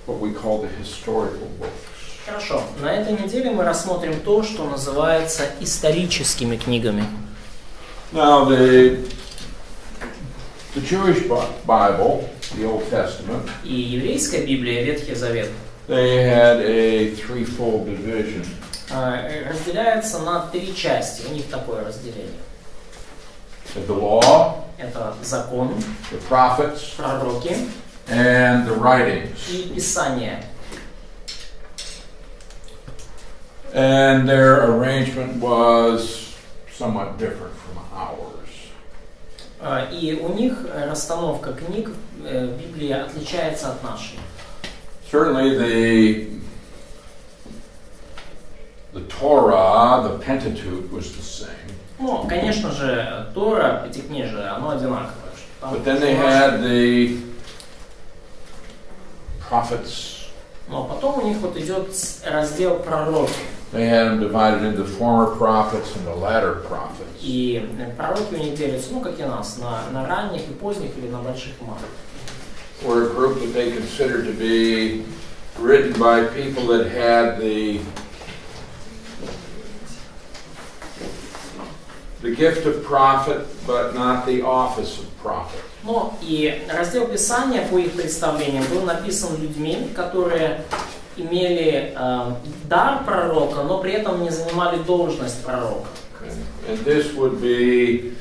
what we call the historical books. Хорошо. На этой неделе мы рассмотрим то, что называется историческими книгами. Now, the Jewish Bible, the Old Testament, И еврейская Библия, Ветхий Завет, they had a threefold division. разделяется на три части. У них такое разделение. The law, Это закон, the prophets, пророки and the writings. и Писание. And their arrangement was somewhat different from ours. И у них расстановка книг Библии отличается от нашей. Certainly the Torah, the Pentateuch, was the same. Ну, конечно же, Тора, Пятикнижие, оно одинаковое. But then they had the prophets. Но потом у них вот идет раздел пророки. They had them divided into former prophets and the latter prophets. И пророки у них делятся, ну, как и нас, на ранних и поздних или на больших и малых. Were a group that they considered to be written by people that had the gift of prophet, but not the office of prophet. Ну, и раздел Писания, по их представлениям, был написан людьми, которые имели дар пророка, но при этом не занимали должность пророка. And this would be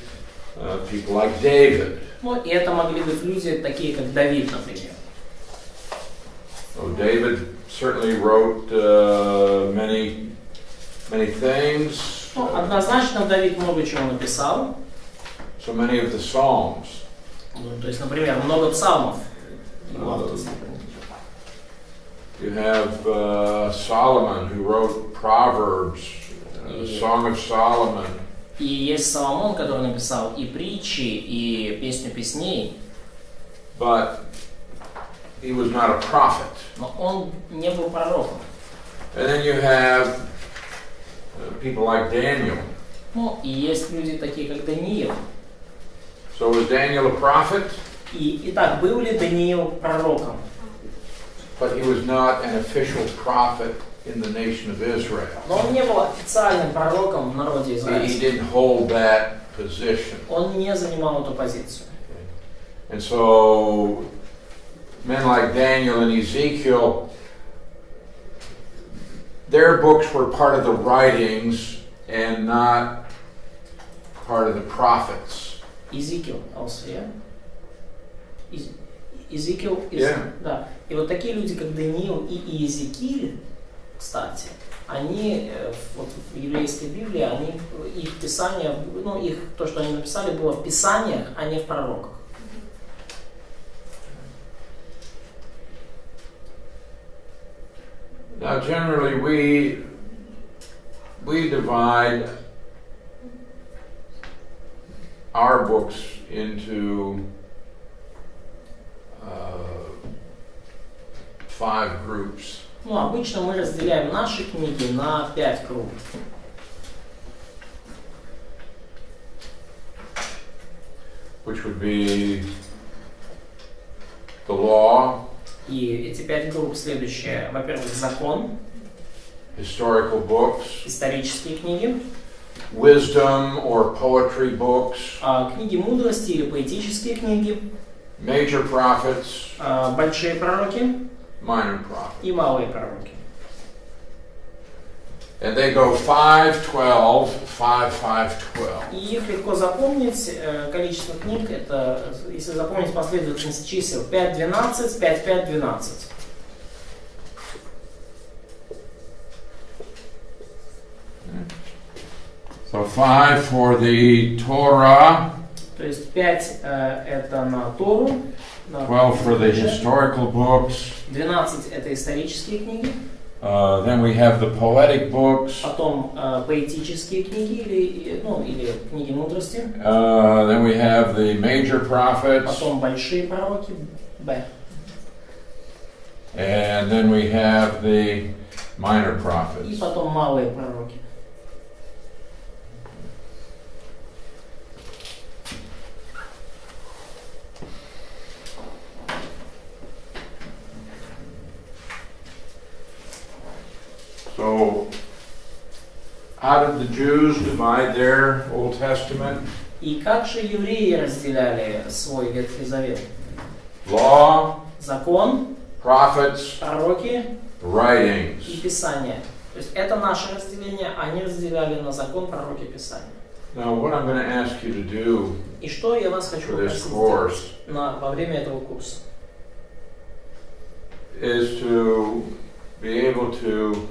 people like David. Ну, и это могли быть люди, такие как Давид, например. So David certainly wrote many things. Ну, однозначно Давид много чего написал. So many of the Psalms. Ну, то есть, например, много псалмов. You have Solomon, who wrote Proverbs, Song of Solomon. И есть Соломон, который написал и притчи, и песню песней. But he was not a prophet. Но он не был пророком. And then you have people like Daniel. Ну, и есть люди такие, как Даниил. So was Daniel a prophet? Итак, был ли Даниил пророком? But he was not an official prophet in the nation of Israel. Но он не был официальным пророком в народе He израильском. didn't hold that position. Он не занимал эту позицию. And so men like Daniel and Ezekiel, their books were part of the writings and not part of the prophets. Ezekiel also, yeah? Ezekiel is, Yeah. Да. И вот такие люди, как Даниил и Иезекииль, кстати, они вот в еврейской Библии, они их писания, ну их то, что они написали, было в Писаниях, а не в пророках. Now, generally, we divide our books into 5 groups. Ну, обычно мы разделяем наши книги на 5 групп. Which would be the law. И эти 5 групп следующие. Во-первых, закон, Historical books. Исторические книги, Wisdom or poetry books. Книги мудрости или поэтические книги, Major prophets. большие пророки Minor prophets. и малые пророки. And they go 5, 12, 5, 5, 12. И их легко запомнить. Количество книг, это, если запомнить последовательность чисел, 5, 12, 5, 5, 12. So 5 for the Torah. То есть 5 это на Тору, 12 for the historical books. 12 это исторические книги, Then we have the poetic books. потом поэтические книги или книги мудрости, Then we have the major prophets. потом большие пророки, Б. And then we have the minor И prophets. потом малые пророки. So, how did the Jews divide their Old Testament? И как же евреи разделяли свой Ветхий Завет? Law, Закон, prophets, пророки writings. и Писание. То есть это наше разделение, они разделяли на закон, пророки, Писание. Now, what I'm going to ask you to do И что я вас хочу for this попросить course сделать во время этого курса? is to be able to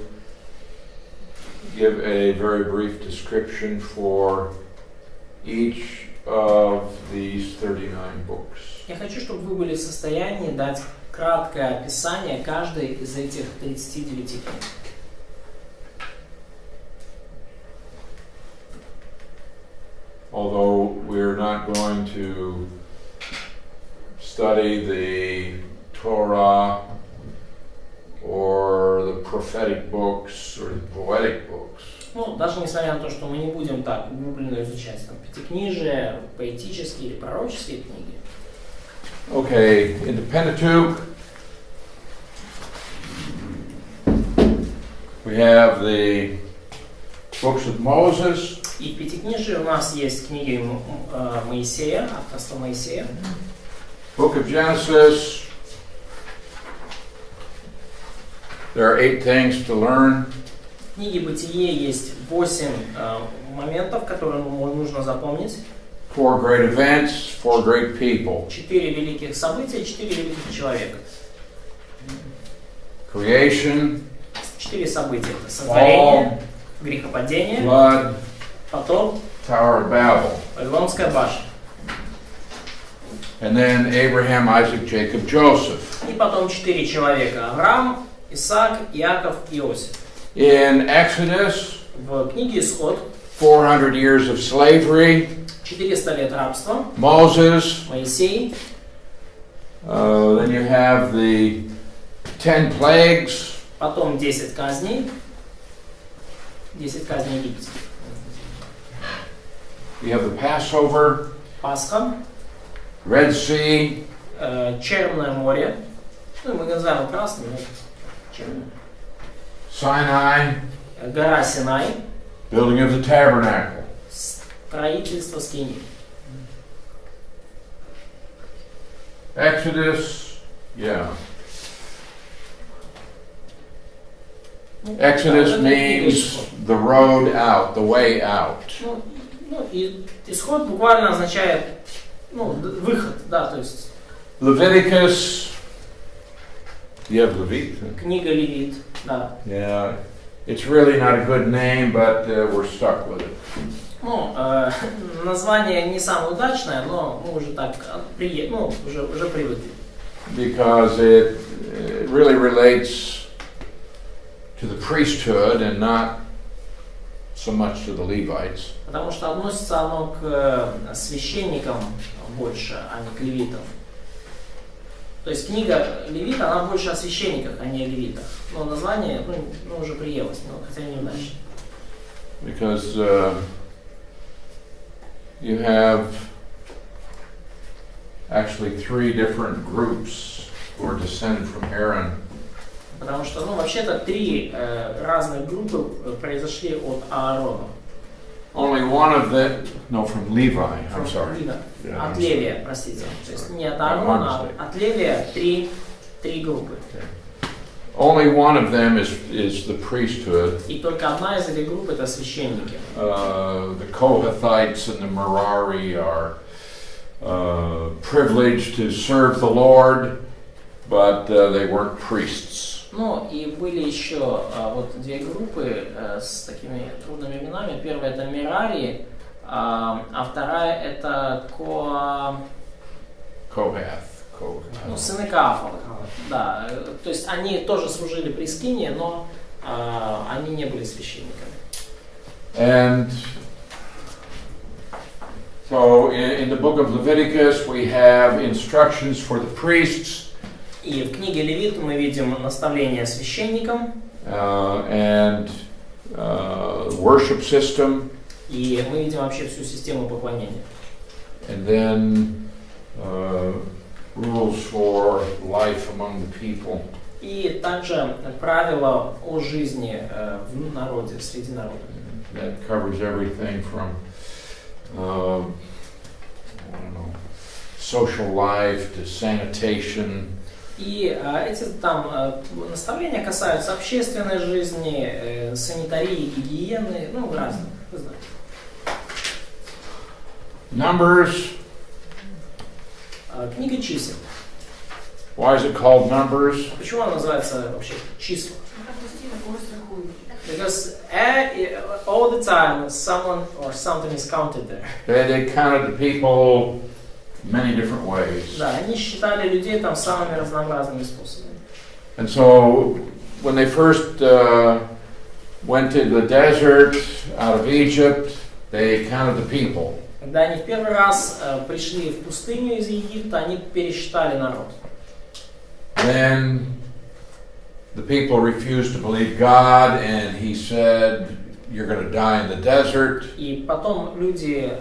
give a very brief description for each of these 39 books. Я хочу, чтобы вы были в состоянии дать краткое описание каждой из этих 39 книг. Although we're not going to study the Torah or the prophetic books or the poetic books. Ну, даже несмотря на то, что мы не будем так углубленно изучать там, пятикнижие, поэтические или пророческие книги. Okay, in the Pentateuch, we have the books of Moses, И в пятикнижии у нас есть книги Моисея, авторства Моисея. Book of Genesis. There are 8 things to learn. В книге Бытие есть 8 моментов, которые нужно запомнить. 4 great events, 4 great people. 4 великих события, 4 великих человека. Creation, 4 события. Это сотворение, fall, грехопадение, flood, потом Tower of Babel. Вавилонская башня. And then Abraham, Isaac, Jacob, Joseph. И потом 4 человека. Авраам, Исаак, Иаков, Иосиф. In Exodus, В книге Исход 400 years of slavery. 400 лет рабства. Moses. Моисей. Then you have the 10 plagues. Потом 10 казней. 10 казней египетских. You have the Passover, Пасха. Red Sea, Черное море. Ну, мы называем его красным, но черным. Sinai, Гора Синай. building of the tabernacle. Строительство скинии. Exodus, yeah. Exodus means the road out, the way out. Ну, и исход буквально означает, выход, да, то есть Leviticus, you have Levit. книга Левит, да. Yeah, it's really not a good name, but we're stuck with it. Ну, название не самое удачное, но мы уже так, уже привыкли. Because it really relates to the priesthood and not so much to the Levites. Потому что относится оно к священникам больше, а не к левитам. То есть книга Левит, она больше о священниках, а не о левитах. Но название, уже приелось, хотя неудачно. Because you have actually 3 different groups who are descended from Aaron. Потому что, вообще-то 3 разных группы произошли от Аарона. Only one of them, from Levi, I'm sorry. Yeah, от Левия, простите. То есть не от Аарона, а от Левия 3 группы. Okay. Only one of them is the priesthood. И только одна из этих групп это священники. The Kohathites and the Merari are privileged to serve the Lord, but they weren't priests. И были еще 2 группы с такими трудными именами. Первая это Мерари, а вторая это Kohath. Сыны Каафа. Да, то есть они тоже служили при скине, но они не были священниками. And so in the book of Leviticus we have instructions for the priests. И в книге Левит мы видим наставления священникам. And worship system. И мы видим вообще всю систему поклонения. And then rules for life among the people. И также правила о жизни в народе, среди народа. That covers everything from, I don't know, social life to sanitation. И эти там наставления касаются общественной жизни, санитарии, гигиены, ну, разных, вы знаете. Numbers. Книга чисел. Why is it called Numbers? Почему она называется вообще числа? Because all the time someone or something is counted there. They counted the people many different ways. Да, они считали людей там самыми разнообразными способами. And so when they first went to the desert out of Egypt, they counted the people. Когда они в первый раз пришли в пустыню из Египта, они пересчитали народ. Then the people refused to believe God, and He said, "You're going to die in the desert." И потом люди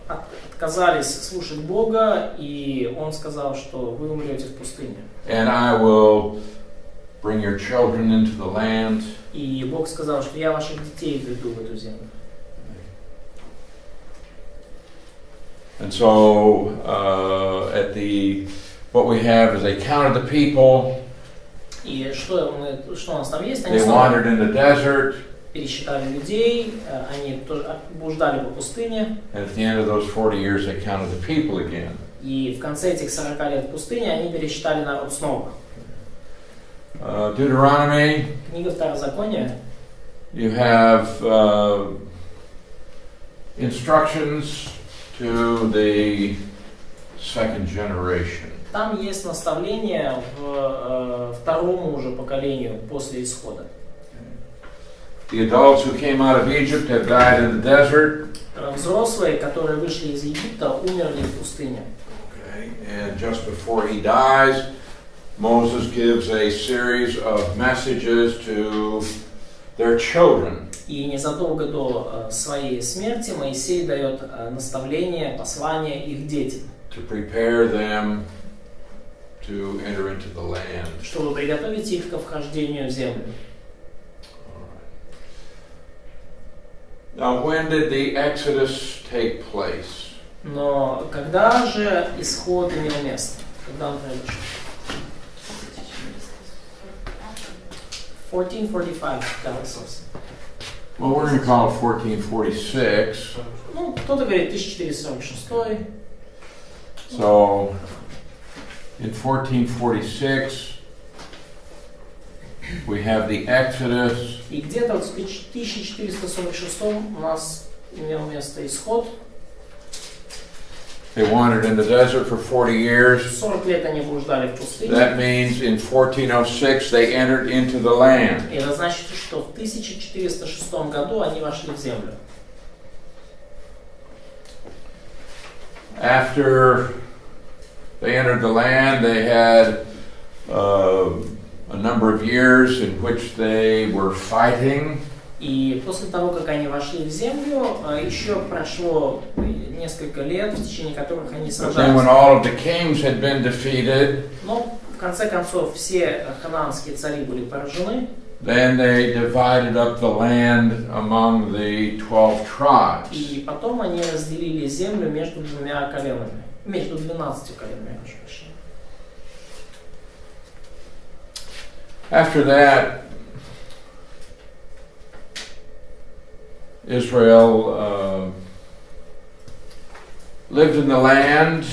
отказались слушать Бога, и Он сказал, что вы умрете в пустыне. And I will bring your children into the land. И Бог сказал, что я ваших детей введу в эту землю. And so what we have is they counted the people. И что у нас там есть? Они They wandered in the desert. пересчитали людей, они тоже блуждали по пустыне. And at the end of those 40 years, they counted the people again. И в конце этих 40 лет в пустыне они пересчитали народ снова. Deuteronomy. Книга Второзакония. You have instructions to the second generation. Там есть наставление второму уже поколению после исхода. The adults who came out of Egypt have died in the desert. Взрослые, которые вышли из Египта, умерли в пустыне. Okay. And just before he dies, Moses gives a series of messages to their children. И незадолго до своей смерти Моисей дает наставление, послание их детям, To prepare them to enter into the land. чтобы приготовить их ко вхождению в землю. Now, when did the Exodus take place? Но когда же исход имел место? Когда он произошел? 1445, Dallas. Well, we're going to call it 1446. Ну, кто-то говорит 1446. So, in 1446, we have the Exodus. И где-то в 1446 у нас имел место исход. They wandered in the desert for 40 years. 40 лет они блуждали в пустыне. That means in 1406 they entered into the land. И это значит, что в 1406 году они вошли в землю. After they entered the land, they had a number of years in which they were fighting. И после того, как они вошли в землю, еще прошло несколько лет, в течение которых они But then when сражались. all of the kings had been defeated, Но в конце концов все ханаанские цари были поражены. then they divided up the land among the 12 tribes. И потом они разделили землю между двумя коленами. Между 12 коленами, прошу прощения. After that, Israel lived in the land,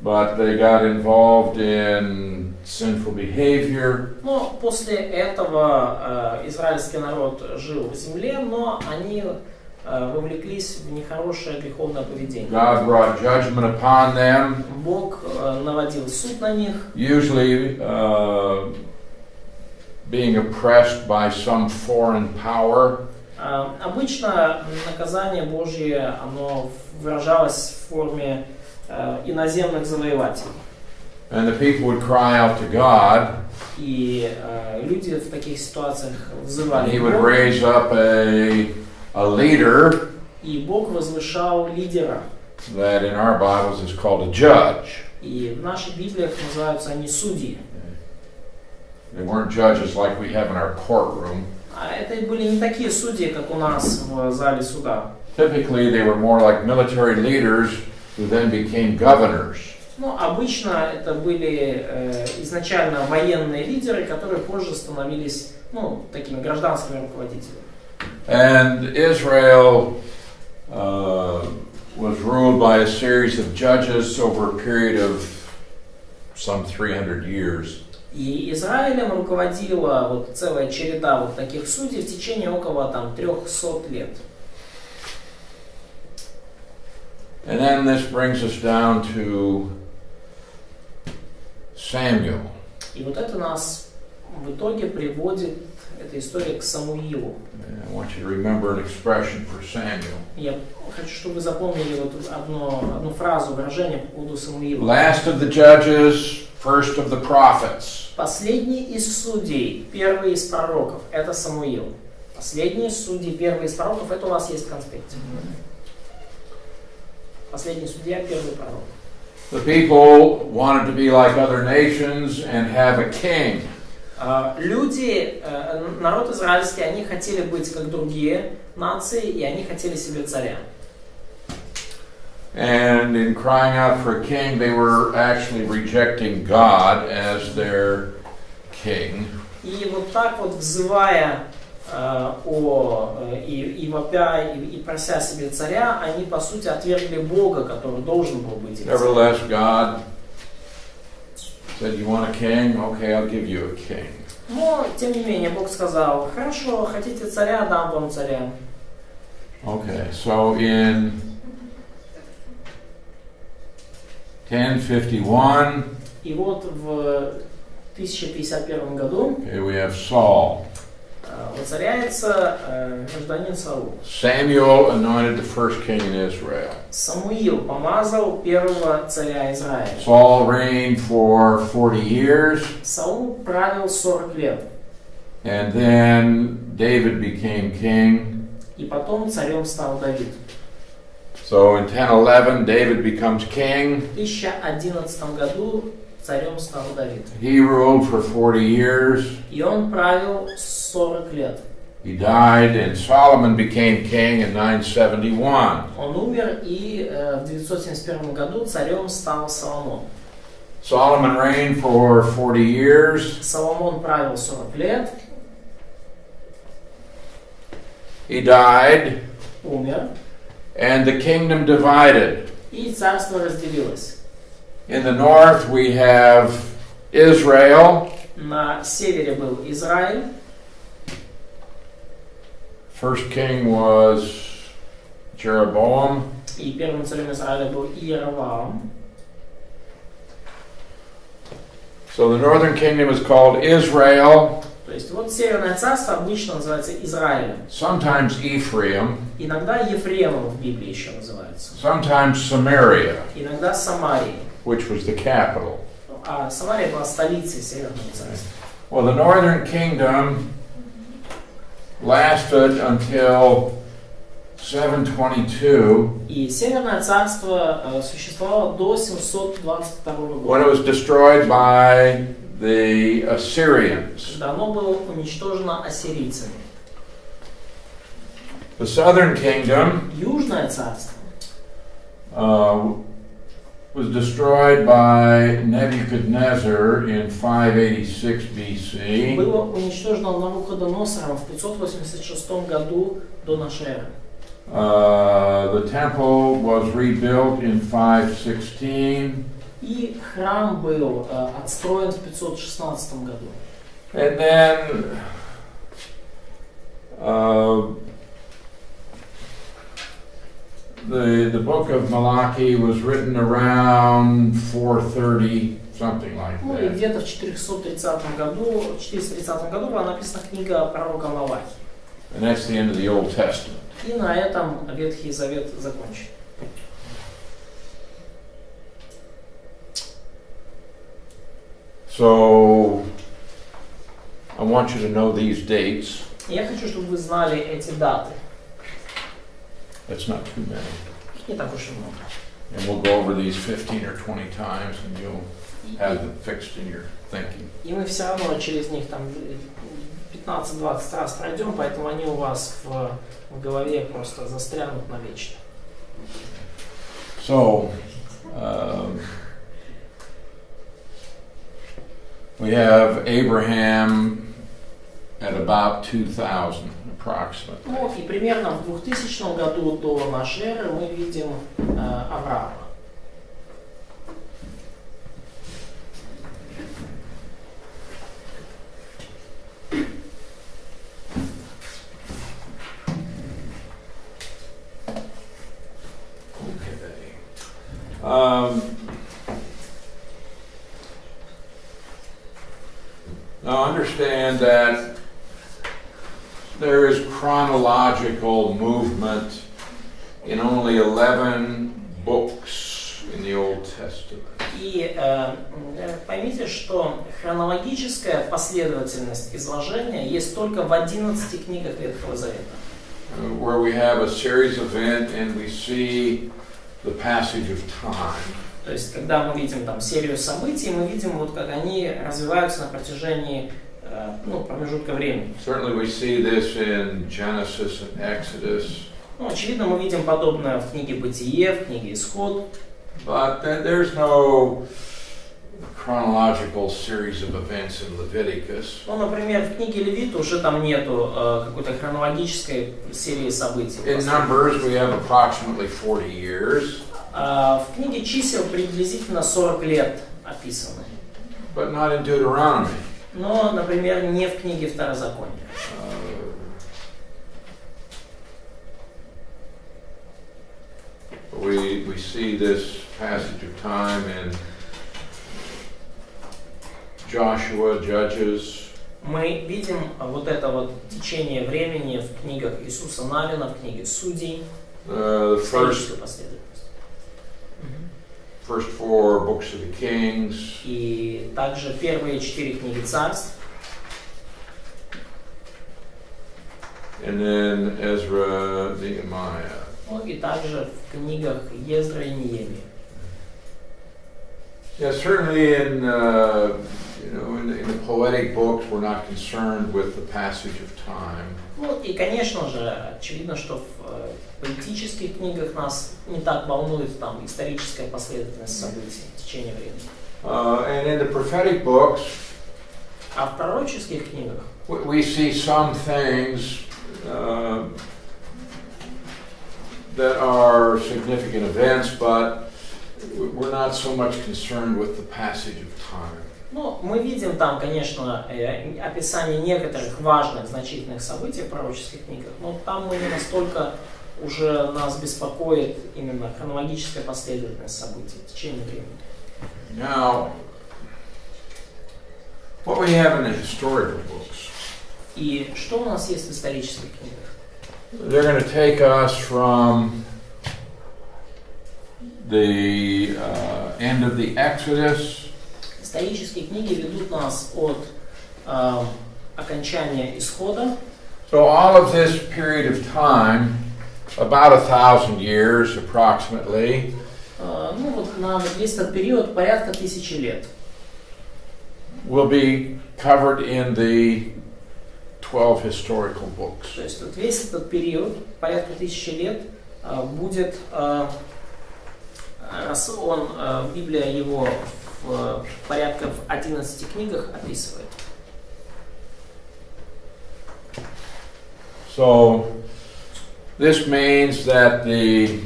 but they got involved in sinful behavior. Но после этого израильский народ жил в земле, но они вовлеклись в нехорошее греховное поведение. God brought judgment upon them, Бог наводил суд на них, usually being oppressed by some foreign power. Обычно наказание Божье, оно выражалось в форме иноземных завоевателей. And the people would cry out to God, И люди в таких ситуациях and взывали He к would Богу, raise up a leader и Бог возвышал лидера. that in our Bibles is called a judge. И в наших Библиях называются они судьи. They weren't judges like we have in our courtroom. А это были не такие судьи, как у нас в зале суда. Typically, they were more like military leaders who then became governors. Ну, обычно это были изначально военные лидеры, которые позже становились, ну, такими гражданскими руководителями. And Israel was ruled by a series of judges over a period of some 300 years. И Израилем руководила вот целая череда вот таких судей в течение около там 300 лет. And then this brings us down to Samuel. И вот это нас в итоге приводит, эта история, к Самуилу. I want you to remember an expression for Samuel. Я хочу, чтобы вы запомнили вот одну фразу, выражение по поводу Самуила. Last of the judges, first of the prophets. Последний из судей, первый из пророков, это Самуил. Последний из судей, первый из пророков, это у вас есть в конспекте. Последний судья, первый пророк. The people wanted to be like other nations and have a king. Люди, народ израильский, они хотели быть как другие нации, и они хотели себе царя. And in crying out for a king, they were actually rejecting God as their king. И вот так вот взывая и вопя, и прося себе царя, они по сути отвергли Бога, который должен был быть их царем. Nevertheless, God said, "You want a king? Okay, I'll give you a king." Но, тем не менее, Бог сказал: хорошо, хотите царя, дам вам царя. Okay, so in 1051, И вот в 1051 году okay, we have Saul. воцаряется гражданин Саул. Samuel anointed the first king in Israel. Самуил помазал первого царя Израиля. Saul reigned for 40 years, Саул правил 40 лет. and then David became king. И потом царем стал Давид. So in 1011, David becomes king. В 1011 году царем стал Давид. He ruled for 40 years. И он правил 40 лет. He died, and Solomon became king in 971. Он умер, и в 971 году царем стал Соломон. Solomon reigned for 40 years. Соломон правил 40 лет. He died, Умер. and the kingdom divided. И царство разделилось. In the north, we have Israel. На севере был Израиль. First king was Jeroboam. И первым царем Израиля был Иеровоам. So the northern kingdom is called Israel. То есть вот Северное царство обычно называется Израилем. Sometimes Ephraim. Иногда Ефремом в Библии еще называется. Sometimes Samaria, Иногда Самарией. which was the capital. А Самария была столицей Северного царства. Well, the northern kingdom lasted until 722, И Северное царство существовало до 722 when года, it was destroyed by the Assyrians. когда оно было уничтожено ассирийцами. The southern kingdom Южное царство was destroyed by Nebuchadnezzar in 586 BC. было уничтожено Навуходоносором в 586 году до нашей эры. The temple was rebuilt in 516. И храм был отстроен в 516 году. And then the book of Malachi was written around 430, something like Ну и that. где-то в 430 году была написана книга пророка Малахи. And that's the end of the Old Testament. И на этом Ветхий Завет закончен. So I want you to know these dates. Я хочу, чтобы вы знали эти даты. That's not too many. Их не так уж и много. And we'll go over these 15 or 20 times and you'll have them fixed in your thinking. И мы все равно через них там 15-20 раз пройдем, поэтому они у вас в голове просто застрянут навечно. So, we have Abraham at about 2000 approximately. Ну и примерно в 2000 году до нашей эры мы видим Авраама. Now understand that there is chronological movement in only 11 books in the Old Testament. И поймите, что хронологическая последовательность изложения есть только в 11 книгах Ветхого Завета. Where we have a series event and we see the passage of time. То есть, когда мы видим там серию событий, мы видим, вот как они развиваются на протяжении промежутка времени. Certainly we see this in Genesis and Exodus. Ну, очевидно, мы видим подобное в книге Бытие, в книге Исход. But there's no chronological series of events in Leviticus. Ну, например, в книге Левит уже там нету какой-то хронологической серии событий. In Numbers we have approximately 40 years. В книге Чисел приблизительно 40 лет описаны. But not in Deuteronomy. Но, например, не в книге Второзакония. We see this passage of time in Joshua, Judges. Мы видим вот это вот течение времени в книгах Иисуса Навина, в книге Судей, историческую последовательность. First 4 books of the Kings. И также первые 4 книги Царств. And then Ezra, Nehemiah. Ну и также в книгах Ездра и Неемии. Yeah, certainly in the poetic books, we're not concerned with the passage of time. Ну и, конечно же, очевидно, что в поэтических книгах нас не так волнует там историческая последовательность событий, течение времени. And in the prophetic books, А в пророческих книгах we see some things that are significant events, but we're not so much concerned with the passage of time. Ну, мы видим там, конечно, описание некоторых важных, значительных событий в пророческих книгах, но там мы не настолько уже нас беспокоит именно хронологическая последовательность событий, течение времени. Now, what we have in the historical books, И что у нас есть в исторических книгах? they're going to take us from the end of the Exodus. Исторические книги ведут нас от окончания Исхода. So all of this period of time, about 1,000 years approximately, Ну вот на весь этот период порядка 1000 лет. will be covered in the 12 historical books. То есть вот весь этот период, порядка 1000 лет, будет, Библия его в порядка в 11 книгах описывает. So this means that the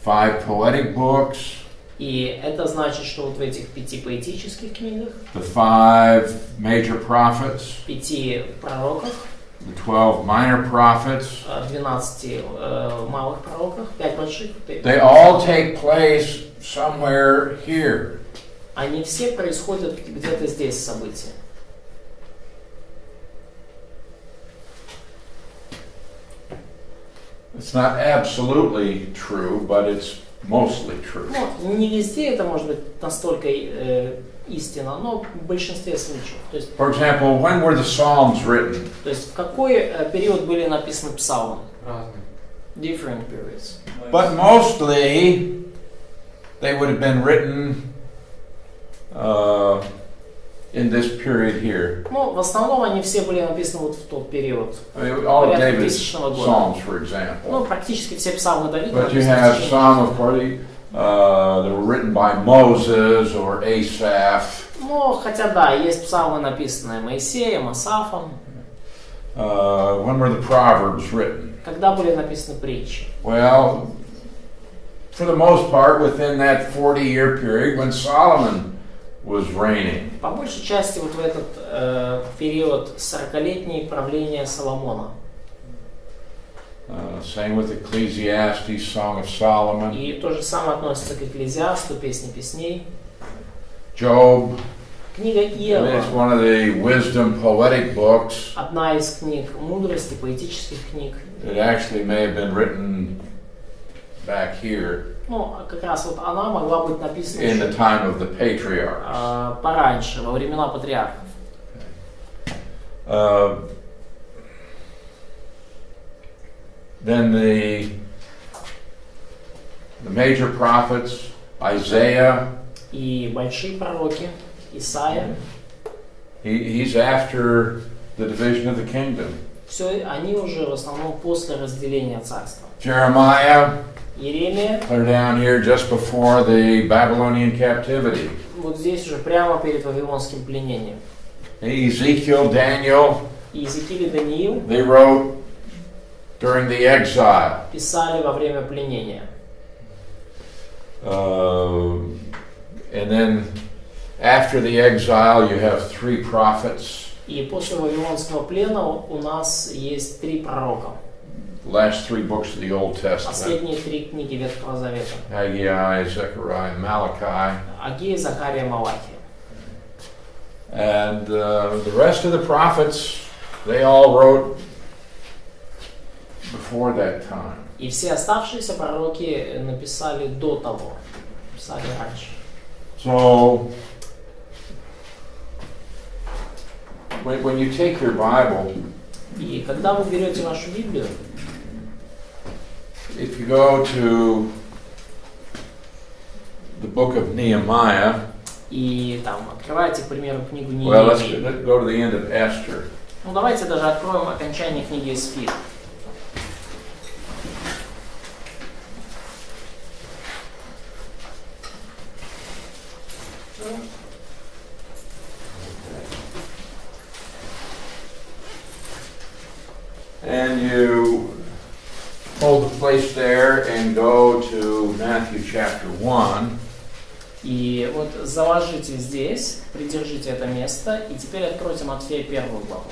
5 poetic books, И это значит, что вот в этих 5 поэтических книгах, the 5 major prophets, 5 пророках, the 12 minor prophets, 12 малых пророках, 5 больших, they all take place somewhere here. они все происходят где-то здесь события. It's not absolutely true, but it's mostly true. Ну, не везде это может быть настолько истина, но в большинстве случаев. То есть, For example, when were the Psalms written? в какой период были написаны псалмы? Разные. Different periods. But mostly they would have been written in this period here. Ну, в основном они все были написаны вот в тот период. I mean, all of Порядка David's 1000 года. Psalms, for example. Ну, практически все псалмы Давида But you написаны в have течение some, of course, that were written by Moses or Asaph. Ну, хотя да, есть псалмы, написанные Моисеем, Асафом. When were the Proverbs written? Когда были написаны притчи? Well, for the most part, within that 40-year period when Solomon was reigning. По большей части вот в этот период 40-летнее правления Соломона. Same with Ecclesiastes, Song of Solomon. И то же самое относится к Экклезиасту, Песни песней. Job. Книга I mean, Иова. it's one of the wisdom poetic books. Одна из книг мудрости, поэтических книг. It actually may have been written back here Ну, как раз вот она могла быть написана in the еще, time of the patriarchs. пораньше, во времена патриархов. Then the major prophets, Isaiah, И большие пророки, Исаия, he's after the division of the kingdom. все они уже в основном после разделения царства. Jeremiah, Иеремия, they're down here just before the Babylonian captivity. вот здесь уже прямо перед вавилонским пленением. Ezekiel, Daniel, И Иезекииль и Даниил they wrote during the exile. писали во время пленения. And then after the exile, you have 3 prophets. И после вавилонского плена у нас есть 3 пророка. The last 3 books of the Old Testament. Последние 3 книги Ветхого Завета. Haggai, Zechariah, Malachi. Агей, Захария, Малахия. And the rest of the prophets, they all wrote before that time. И все оставшиеся пророки написали до того. Писали раньше. So, when you take your Bible, И когда вы берете вашу Библию, if you go to the book of Nehemiah, и там открываете, к примеру, книгу well, let's Неемии. go to the end of Esther. Ну давайте даже откроем окончание книги Эсфир. And you hold the place there and go to Matthew chapter 1. И вот заложите здесь, придержите это место, и теперь откройте Матфея 1 главу.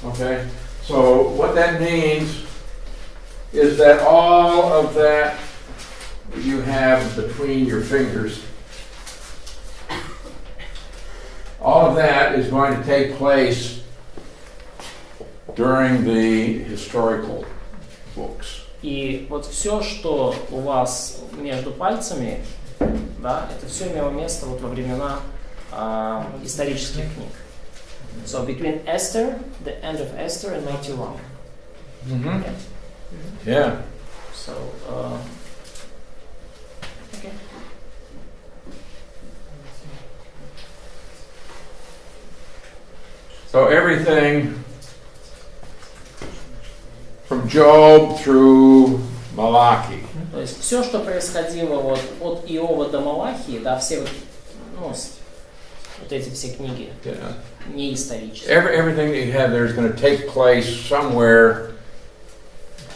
Okay, so what that means is that all of that you have between your fingers, all of that is going to take place during the historical books. И вот все, что у вас между пальцами, да, это все имело место вот во времена исторических книг. So between Esther, the end of Esther, and Matthew 1. Mm-hmm. Okay. Yeah. So, okay. So everything from Job through Malachi. То есть все, что происходило вот от Иова до Малахии, да, все вот, ну, вот эти все книги, Yeah. не исторические. Everything that you have there is going to take place somewhere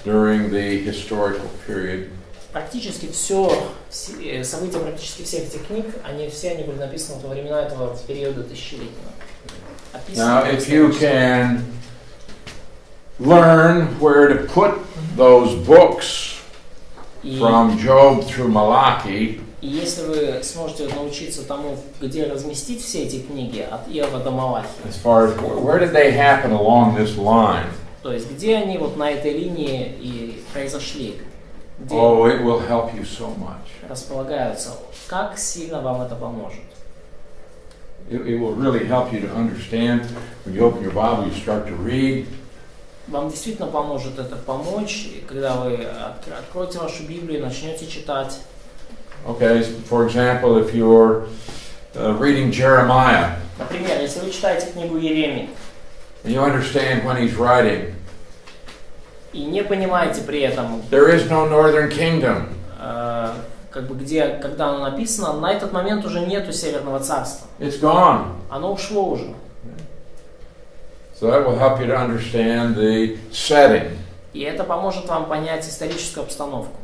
during the historical period. Практически все, события практически всех этих книг, они были написаны во времена этого периода тысячелетнего. Now, if you can learn where to put those books from Job through Malachi, и если вы сможете научиться тому, где разместить все эти книги от Иова до Малахии, as far as where did they happen along this line? то есть где они вот на этой линии и произошли, где Oh, it will help you so much. располагаются, как сильно вам это поможет. it will really help you to understand. When you open your Bible, you start to read. Вам действительно поможет это помочь, когда вы откроете вашу Библию и начнете читать. Okay, for example, if you're reading Jeremiah, Например, если вы читаете книгу Иеремии and you understand when he's writing, и не понимаете при этом, there is no northern kingdom. как бы где, когда оно написано, на этот момент уже нету Северного царства. It's gone. Оно ушло уже. So that will help you to understand the setting. И это поможет вам понять историческую обстановку.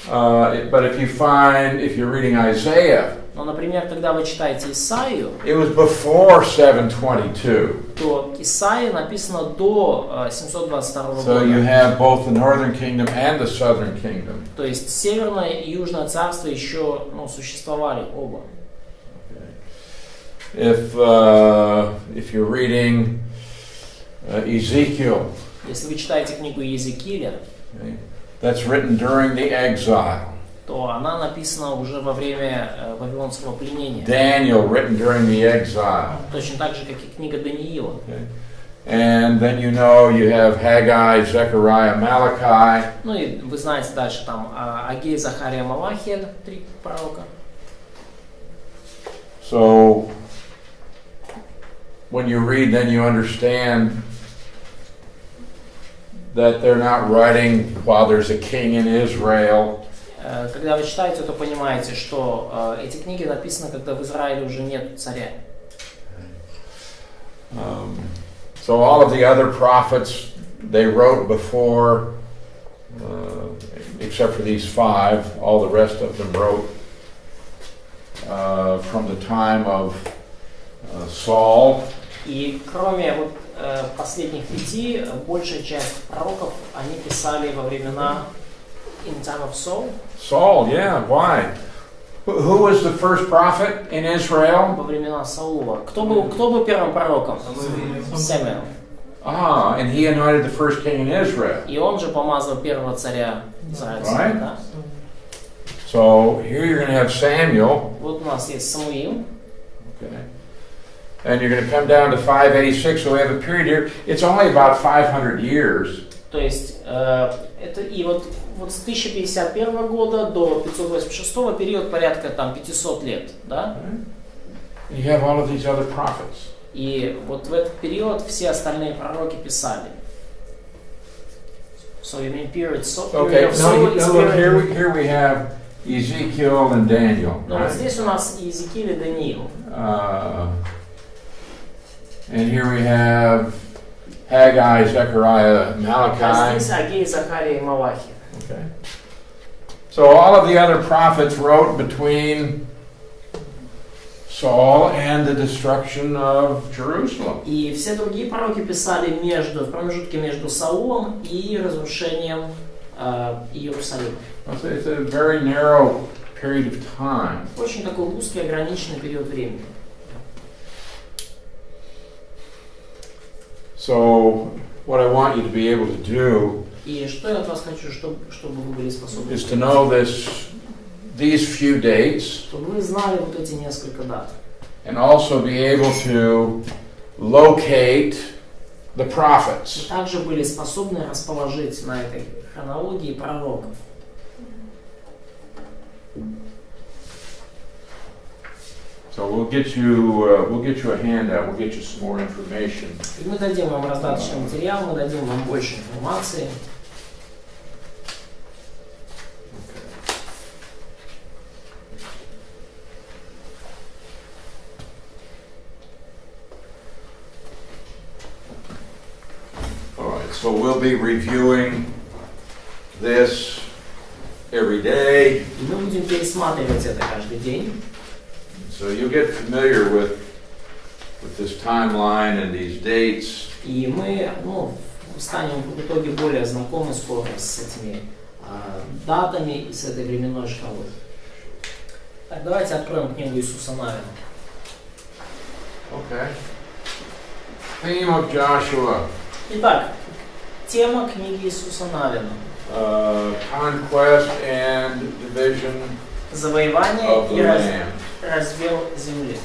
But if you're reading Isaiah, Но, например, когда вы читаете Исаию, it was before 722. то Исаия написано до 722 So you года. have both the northern kingdom and the southern kingdom. То есть Северное и Южное царство еще существовали оба. If you're reading Ezekiel, Если вы читаете книгу Иезекииля, okay, that's written during the exile. то она написана уже во время вавилонского пленения. Daniel, written during the exile. Точно так же, как и книга Даниила. Okay. And then you have Haggai, Zechariah, Malachi. Ну и вы знаете дальше там Агей, Захария, Малахия, 3 пророка. So when you read, then you understand that they're not writing while there's a king in Israel. Когда вы читаете, то понимаете, что эти книги написаны, когда в Израиле уже нет царя. So all of the other prophets, they wrote before, except for these 5, all the rest of them wrote from the time of Saul. И кроме последних 5, большая часть пророков, они писали во времена in time of Saul. Saul, yeah, why? Who was the first prophet in Israel? Во времена Саула. Кто был первым пророком? Самуил. And he anointed the first king in Israel. И он же помазал первого царя израильского. Right. Да? So here you're going to have Samuel. Вот у нас есть Самуил. Okay. And you're going to come down to 586, so we have a period here. It's only about 500 years. То есть это и вот с 1051 года до 586 период порядка там 500 лет, да? You have all of these other prophets. И вот в этот период все остальные пророки писали. So you mean period Okay, of now here we have Ezekiel and Daniel. Но вот здесь у нас Иезекииль и Даниил. And here we have Haggai, Zechariah, Malachi. А здесь Агей, Захария и Малахия. Okay. So all of the other prophets wrote between Saul and the destruction of Jerusalem. И все другие пророки писали в промежутке между Саулом и разрушением Иерусалима. It's a very narrow period of time. Очень такой узкий, ограниченный период времени. So what I want you to be able to do И что я от вас хочу, чтобы вы были способны, is to know these few dates, чтобы вы знали вот эти несколько дат. and also be able to locate the И prophets. также были способны расположить на этой хронологии пророков. So we'll get you a handout. We'll get you some more information. И мы дадим вам раздаточный материал, мы дадим вам больше информации. All right. So we'll be reviewing this every day. И мы будем пересматривать это каждый день. So you'll get familiar with this timeline and these dates. И мы станем в итоге более знакомы скоро с этими датами и с этой временной шкалой. Так, давайте откроем книгу Иисуса Навина. Okay. Theme of Joshua. Итак, тема книги Иисуса Навина. Conquest and division Завоевание of the и land. раздел земли.